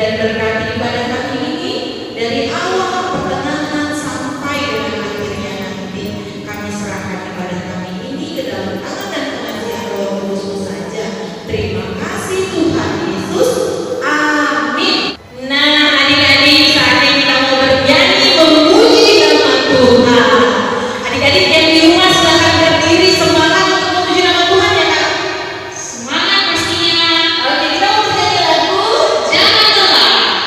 dan berkati ibadah kami ini dari awal pertengahan sampai dengan akhirnya nanti. Kami serahkan ibadah kami ini ke dalam tangan dan pengajian Roh Kudus saja. Terima kasih Tuhan Yesus. Amin. Nah, adik-adik, saatnya kita mau bernyanyi memuji nama Tuhan. Adik-adik yang di rumah silakan berdiri, semangat untuk memuji nama Tuhan ya Kak. Semangat pastinya. Oke, kita mau bernyanyi lagu Jangan Lelah.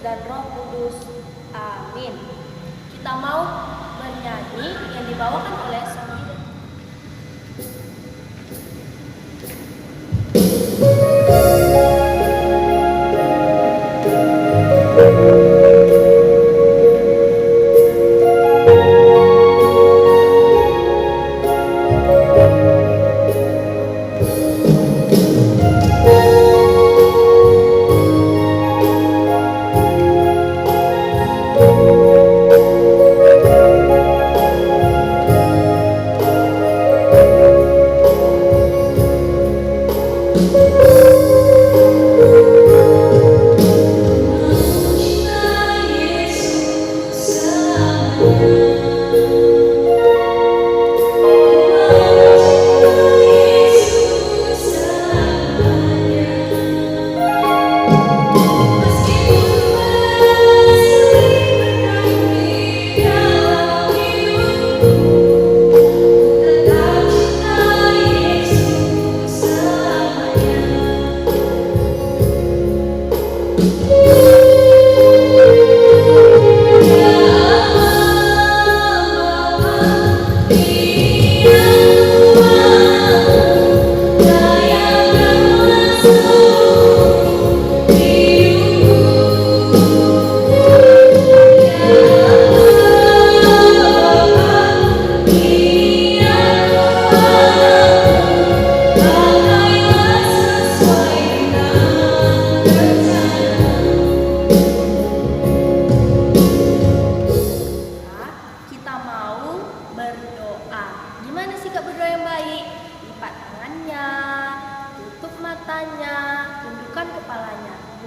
dan Roh Kudus. Amin. Kita mau bernyanyi yang dibawakan oleh Sony.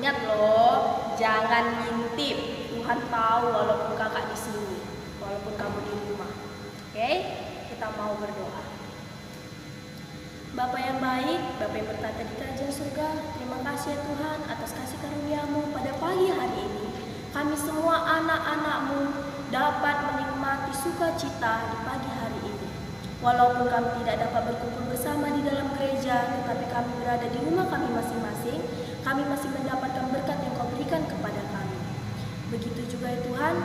Ingat loh, jangan ngintip. Tuhan tahu walaupun kakak di sini, walaupun kamu di rumah. Oke, kita mau berdoa. Bapa yang baik, Bapa yang bertata di kerajaan surga, terima kasih ya Tuhan atas kasih karunia-Mu pada pagi hari ini. Kami semua anak-anak-Mu dapat menikmati sukacita di pagi hari ini. Walaupun kami tidak dapat berkumpul bersama di dalam gereja, tetapi kami berada di rumah kami masing-masing, kami masih mendapatkan berkat yang Kau berikan kepada kami. Begitu juga ya Tuhan,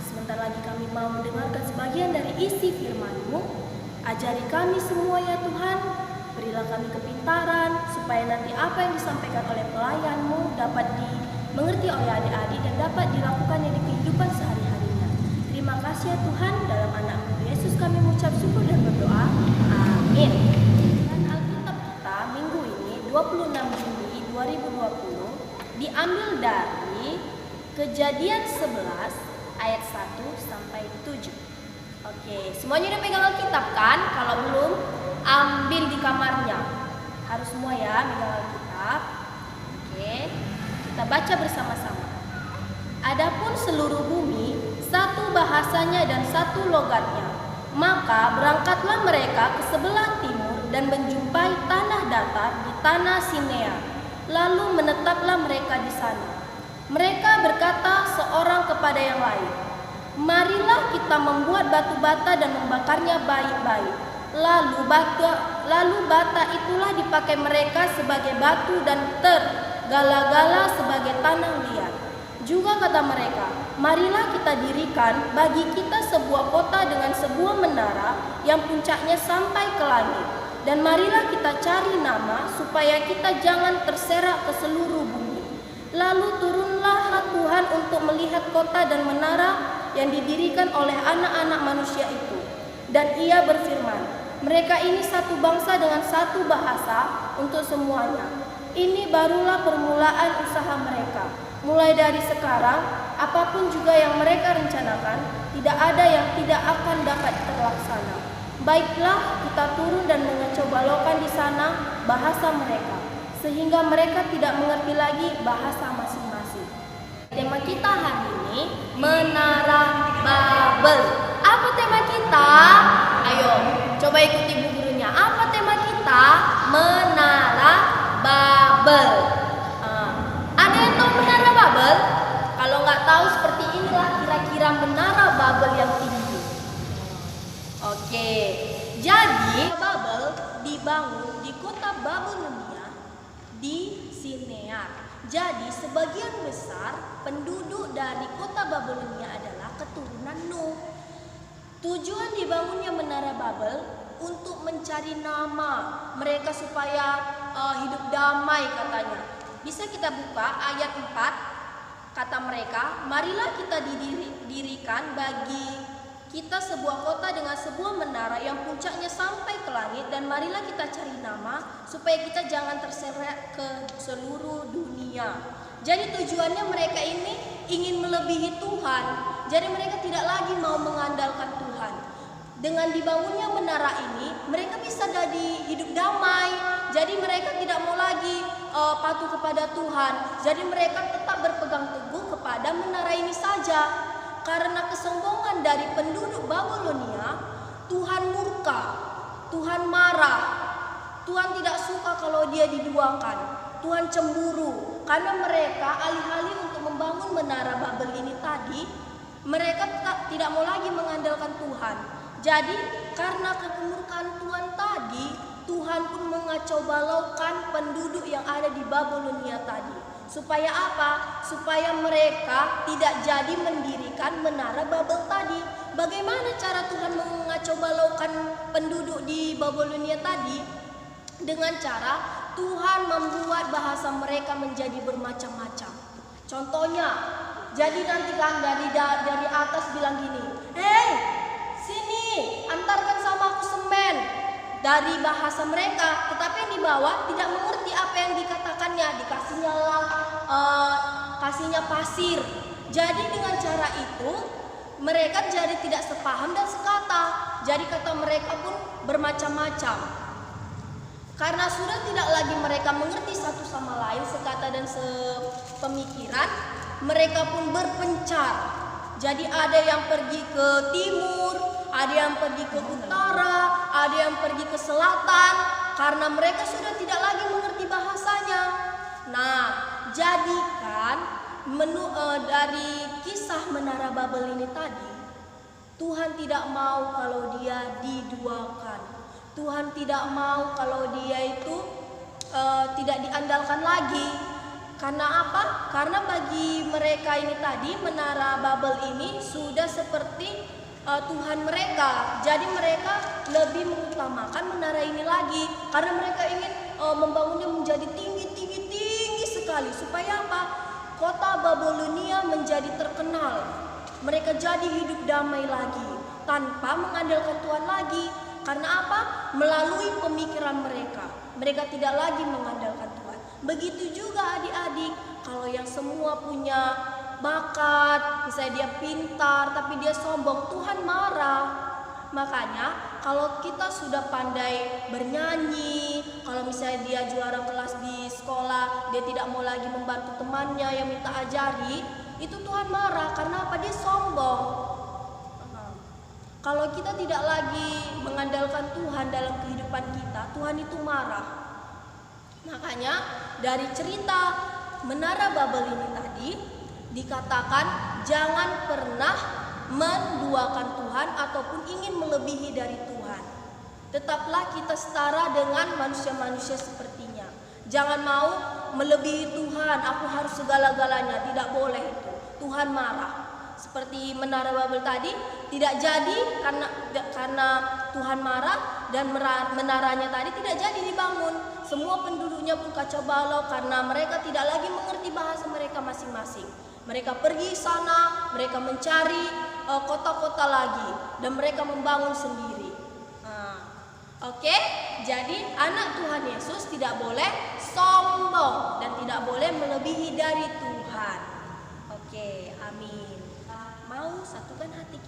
sebentar lagi kami mau mendengarkan sebagian dari isi firman-Mu. Ajari kami semua ya Tuhan, berilah kami kepintaran, supaya nanti apa yang disampaikan oleh pelayan-Mu dapat dimengerti oleh adik-adik dan dapat dilakukannya di kehidupan sehari-harinya. Terima kasih ya Tuhan, dalam anak-Mu Yesus kami mengucap syukur dan berdoa. Amin. Dan Alkitab kita minggu ini 26 Juni 2020 diambil dari Kejadian 11 ayat 1 sampai 7. Oke, semuanya udah pegang Alkitab kan? Kalau belum, ambil di kamarnya. Harus semua ya pegang Alkitab. Oke, kita baca bersama-sama. Adapun seluruh bumi, satu bahasanya dan satu logatnya. Maka berangkatlah mereka ke sebelah timur dan menjumpai tanah datar di tanah Sinea. Lalu menetaplah mereka di sana. Mereka berkata seorang kepada yang lain, marilah kita membuat batu bata dan membakarnya baik-baik. Lalu bata itulah dipakai mereka sebagai batu dan tergala-gala sebagai tanah liat. Juga kata mereka, marilah kita dirikan bagi kita sebuah kota dengan sebuah menara yang puncaknya sampai ke langit. Dan marilah kita cari nama supaya kita jangan terserak ke seluruh bumi. Lalu turunlah Tuhan untuk melihat kota dan menara yang didirikan oleh anak-anak manusia itu. Dan ia berfirman, mereka ini satu bangsa dengan satu bahasa untuk semuanya. Ini barulah permulaan usaha mereka. Mulai dari sekarang, apapun juga yang mereka rencanakan, tidak ada yang tidak akan dapat terlaksana. Baiklah, kita turun dan mencoba-lokan di sana bahasa mereka, sehingga mereka tidak mengerti lagi bahasa masing-masing. Tema kita hari ini, Menara Babel. Apa tema kita? Ayo, coba ikuti bu gurunya. Apa tema kita? Menara Babel. Ada yang tahu Menara Babel? Kalau nggak tahu, seperti inilah kira-kira Menara Babel yang tinggi. Oke, jadi Babel dibangun di kota Babilonia di Sinear. Jadi sebagian besar penduduk dari kota Babelonia adalah keturunan Nuh. Tujuan dibangunnya Menara Babel untuk mencari nama mereka supaya hidup damai katanya. Bisa kita buka ayat 4, kata mereka, marilah kita dirikan bagi kita sebuah kota dengan sebuah menara yang puncaknya sampai ke langit, dan marilah kita cari nama supaya kita jangan terseret ke seluruh dunia. Jadi tujuannya mereka ini ingin melebihi Tuhan. Jadi mereka tidak lagi mau mengandalkan Tuhan. Dengan dibangunnya menara ini, mereka bisa jadi hidup damai. Jadi mereka tidak mau lagi patuh kepada Tuhan. Jadi mereka tetap berpegang teguh kepada menara ini saja. Karena kesombongan dari penduduk Babelonia, Tuhan murka, Tuhan marah, Tuhan tidak suka kalau dia diduakan, Tuhan cemburu. Karena mereka alih-alih untuk membangun menara Babel ini tadi, mereka tidak mau lagi mengandalkan Tuhan. Jadi karena kemurkaan Tuhan tadi, Tuhan pun mengacau balaukan penduduk yang ada di Babelonia tadi. Supaya apa? Supaya mereka tidak jadi mendirikan menara Babel tadi. Bagaimana cara Tuhan mengacau balaukan penduduk di Babelonia tadi? Dengan cara Tuhan membuat bahasa mereka menjadi bermacam-macam. Contohnya, jadi nanti kan dari atas bilang gini, "Hei, sini, antarkan sama aku semen." Dari bahasa mereka, tetapi yang di bawah tidak mengerti apa yang dikatakannya, kasihnya pasir. Jadi dengan cara itu mereka jadi tidak sepaham dan sekata. Jadi kata mereka pun bermacam-macam. Karena sudah tidak lagi mereka mengerti satu sama lain, sekata dan sepemikiran, mereka pun berpencar. Jadi ada yang pergi ke timur, ada yang pergi ke utara, ada yang pergi ke selatan, karena mereka sudah tidak lagi mengerti bahasanya. Nah, jadikan dari kisah Menara Babel ini tadi, Tuhan tidak mau kalau dia diduakan. Tuhan tidak mau kalau dia itu tidak diandalkan lagi. Karena apa? Karena bagi mereka ini tadi, Menara Babel ini sudah seperti Tuhan mereka. Jadi mereka lebih mengutamakan menara ini lagi, karena mereka ingin membangunnya menjadi tinggi sekali. Supaya apa? Kota Babelonia menjadi terkenal. Mereka jadi hidup damai lagi tanpa mengandalkan Tuhan lagi. Karena apa? Melalui pemikiran mereka, mereka tidak lagi mengandalkan Tuhan. Begitu juga adik-adik, kalau yang semua punya bakat, misalnya dia pintar tapi dia sombong, Tuhan marah. Makanya kalau kita sudah pandai bernyanyi, kalau misalnya dia juara kelas di sekolah, dia tidak mau lagi membantu temannya yang minta ajari, itu Tuhan marah. Karena apa? Dia sombong. Kalau kita tidak lagi mengandalkan Tuhan dalam kehidupan kita, Tuhan itu marah. Makanya dari cerita Menara Babel ini tadi dikatakan jangan pernah menduakan Tuhan ataupun ingin melebihi dari Tuhan. Tetaplah kita setara dengan manusia-manusia sepertinya. Jangan mau melebihi Tuhan, aku harus segala-galanya, tidak boleh itu. Tuhan marah. Seperti Menara Babel tadi tidak jadi karena Tuhan marah, dan menaranya tadi tidak jadi dibangun. Semua penduduknya pun kacau balau karena mereka tidak lagi mengerti bahasa mereka masing-masing. Mereka pergi sana, mereka mencari kota-kota lagi, dan mereka membangun sendiri. Oke, jadi anak Tuhan Yesus tidak boleh sombong dan tidak boleh melebihi dari Tuhan. Oke, amin. Mau satukan hati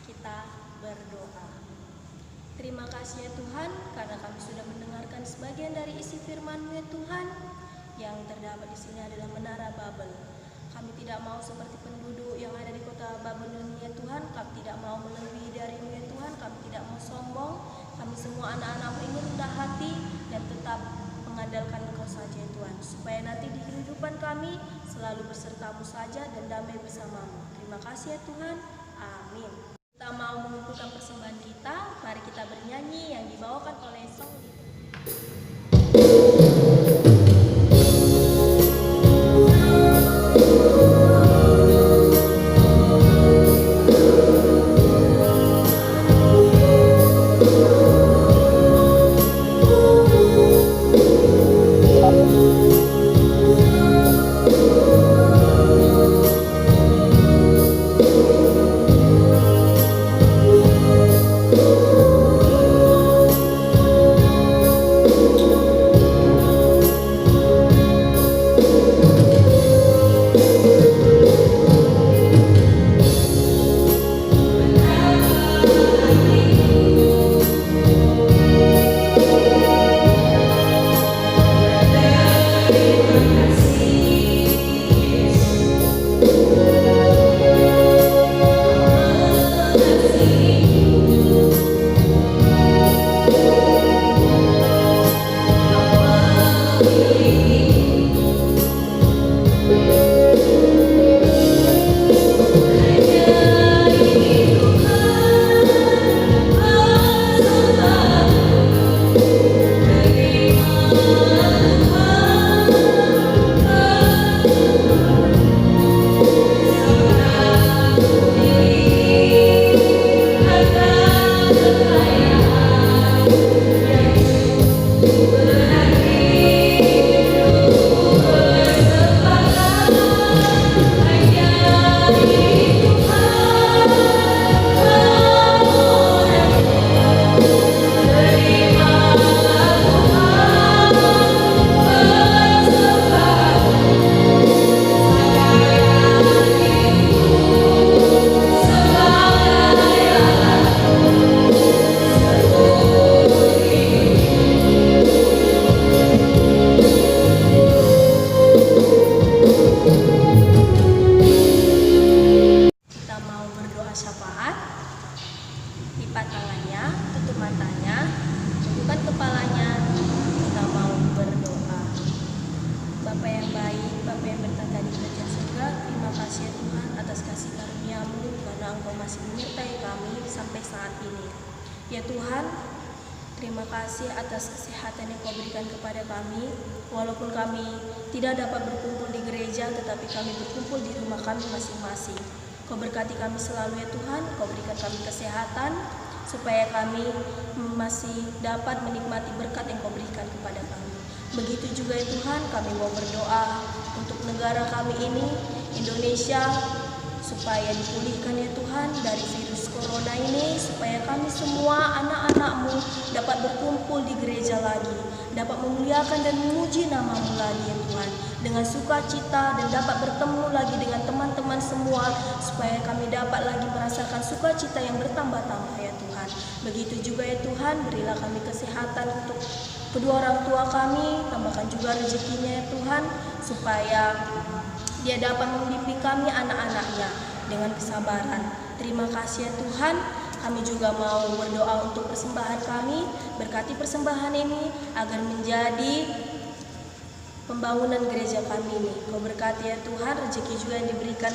kita berdoa. Terima kasih ya Tuhan, karena kami sudah mendengarkan sebagian dari isi firman-Mu ya Tuhan. Yang terdapat di sini adalah Menara Babel. Kami tidak mau seperti penduduk yang ada di kota Babelonia ya Tuhan. Kami tidak mau melebihi dari-Mu ya Tuhan. Kami tidak mau sombong. Kami semua anak-anak-Mu ini rendah hati dan tetap mengandalkan Engkau saja ya Tuhan. Supaya nanti di kehidupan kami selalu beserta-Mu saja dan damai bersama-Mu. Terima kasih ya Tuhan. Amin. Kita mau mengumpulkan persembahan kita. Mari kita bernyanyi yang dibawakan oleh Song. di kerajaan surga. Terima kasih ya Tuhan atas kasih karunia-Mu karena Engkau masih menyertai kami sampai saat ini. Ya Tuhan, terima kasih atas kesehatan yang Kau berikan kepada kami. Walaupun kami tidak dapat berkumpul di gereja, tetapi kami berkumpul di rumah kami masing-masing. Kau berkati kami selalu ya Tuhan, Kau berikan kami kesehatan, supaya kami masih dapat menikmati berkat yang Kau berikan kepada kami. Begitu juga ya Tuhan, kami mau berdoa untuk negara kami ini, Indonesia, supaya dipulihkan ya Tuhan dari virus corona ini, supaya kami semua anak-anak-Mu dapat berkumpul di gereja lagi, dapat memuliakan dan memuji nama-Mu lagi ya Tuhan, dengan sukacita, dan dapat bertemu lagi dengan teman-teman semua, supaya kami dapat lagi merasakan sukacita yang bertambah-tambah ya Tuhan. Begitu juga ya Tuhan, berilah kami kesehatan untuk kedua orang tua kami, tambahkan juga rezekinya ya Tuhan, supaya Dia dapat membimbing kami anak-anaknya dengan kesabaran. Terima kasih ya Tuhan. Kami juga mau berdoa untuk persembahan kami. Berkati persembahan ini agar menjadi pembangunan gereja kami ini. Kau berkati ya Tuhan, rezeki juga yang diberikan,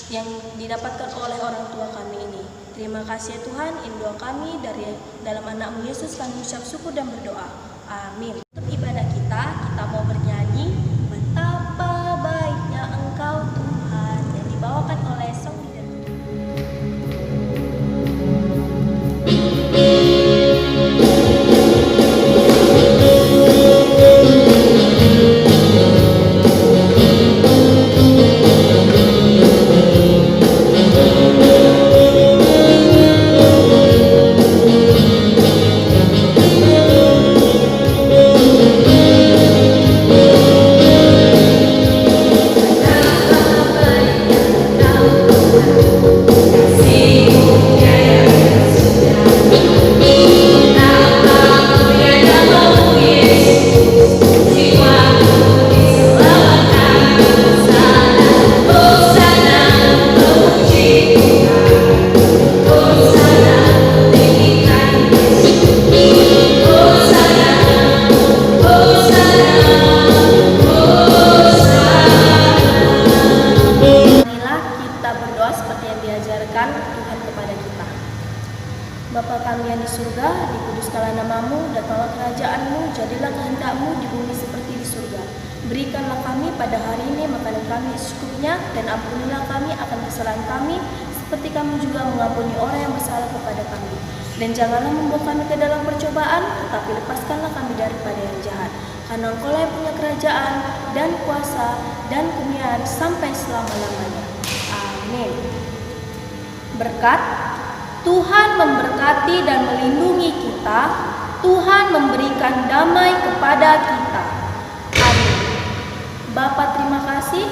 yang didapatkan oleh orang tua kami ini. Terima kasih ya Tuhan. Ini doa kami dari dalam nama Yesus, kami ucap syukur dan berdoa. Amin. Untuk ibadah kita mau bernyanyi Betapa Baiknya Engkau Tuhan, yang dibawakan oleh Song Leader. Bapa kami yang di surga, dikuduskanlah nama-Mu, datanglah kerajaan-Mu, jadilah kehendak-Mu di bumi seperti di surga. Berikanlah kami pada hari ini makanan kami secukupnya, dan ampunilah kami akan kesalahan kami, seperti kami juga mengampuni orang yang bersalah kepada kami. Dan janganlah membawa kami ke dalam percobaan, tetapi lepaskanlah kami daripada yang jahat. Karena Engkau-lah yang punya kerajaan, dan kuasa, dan kemuliaan sampai selama-lamanya. Amin. Berkat. Tuhan memberkati dan melindungi kita. Tuhan memberikan damai kepada kita. Amin. Bapa, terima kasih.